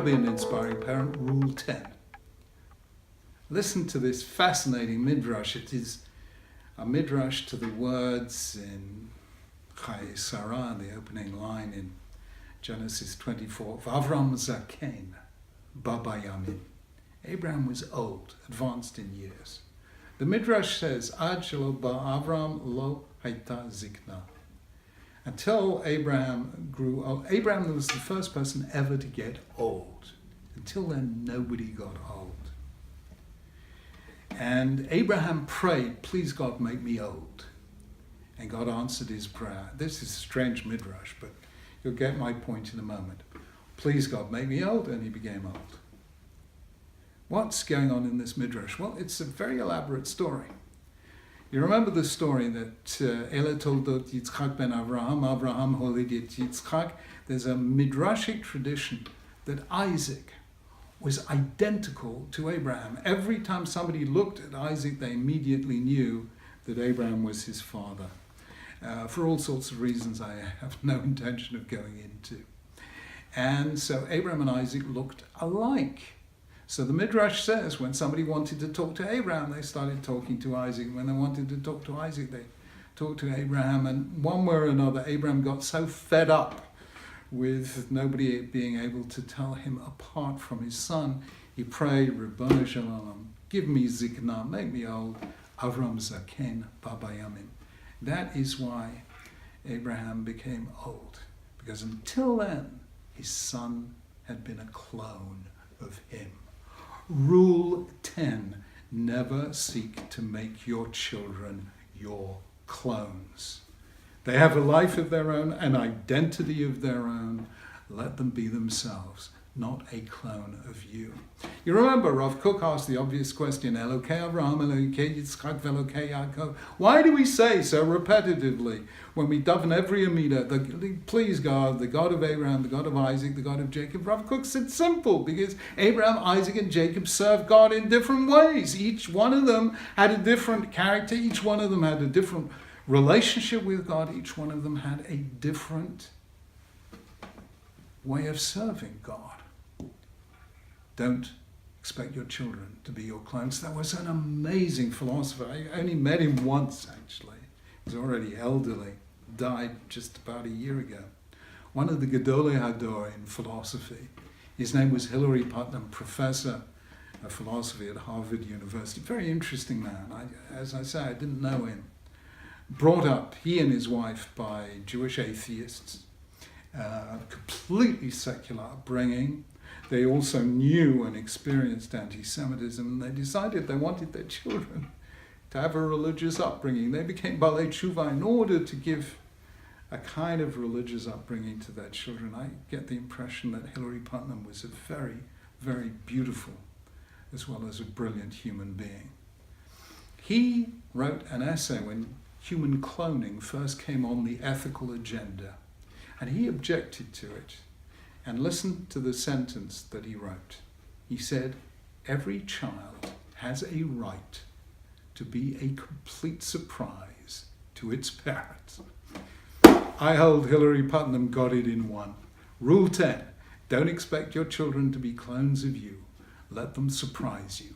be an inspiring parent. Rule 10. Listen to this fascinating midrash. It is a midrash to the words in Chayei Sarah, the opening line in Genesis 24. V'Avram zaken baba yamin. Abraham was old, advanced in years. The midrash says, Ad shelo ba Avram lo hayta zikna. Until Abraham grew old. Abraham was the first person ever to get old. Until then, nobody got old. And Abraham prayed, please God, make me old. And God answered his prayer. This is a strange midrash, but you'll get my point in a moment. Please God, make me old, and he became old. What's going on in this midrash? Well, it's a very elaborate story. You remember the story that Ele toldot Yitzchak ben Avraham, Avraham holid Yitzchak. There's a midrashic tradition that Isaac was identical to Abraham. Every time somebody looked at Isaac, they immediately knew that Abraham was his father. For all sorts of reasons I have no intention of going into. And so Abraham and Isaac looked alike. So the Midrash says when somebody wanted to talk to Abraham, they started talking to Isaac. When they wanted to talk to Isaac, they talked to Abraham. And one way or another, Abraham got so fed up with nobody being able to tell him apart from his son, he prayed, Ribbon Shalom, give me zikna, make me old, Avram zaken baba yamin. That is why Abraham became old, because until then, his son had been a clone of him. Rule 10, never seek to make your children your clones. They have a life of their own, an identity of their own. Let them be themselves, not a clone of you. You remember Rav Kook asked the obvious question, Elokei Avraham, Elokei Yitzchak, Elokei Yaakov. Why do we say so repetitively when we daven every Amidah, please God, the God of Abraham, the God of Isaac, the God of Jacob? Rav Kook said simple, because Abraham, Isaac, and Jacob served God in different ways. Each one of them had a different character. Each one of them had a different relationship with God. Each one of them had a different way of serving God. Don't expect your children to be your clones. That was an amazing philosopher. I only met him once, actually. He was already elderly, died just about a year ago. One of the Gedolei Hador in philosophy. His name was Hilary Putnam, professor of philosophy at Harvard University. Very interesting man. As I say, I didn't know him. Brought up, he and his wife, by Jewish atheists. Completely secular upbringing. They also knew and experienced anti-Semitism, and they decided they wanted their children to have a religious upbringing. They became Balei Tshuva in order to give a kind of religious upbringing to their children. I get the impression that Hilary Putnam was a very, very beautiful as well as a brilliant human being. He wrote an essay when human cloning first came on the ethical agenda, and he objected to it. And listen to the sentence that he wrote. He said, every child has a right to be a complete surprise to its parents. I hold Hilary Putnam got it in one. Rule 10, don't expect your children to be clones of you. Let them surprise you.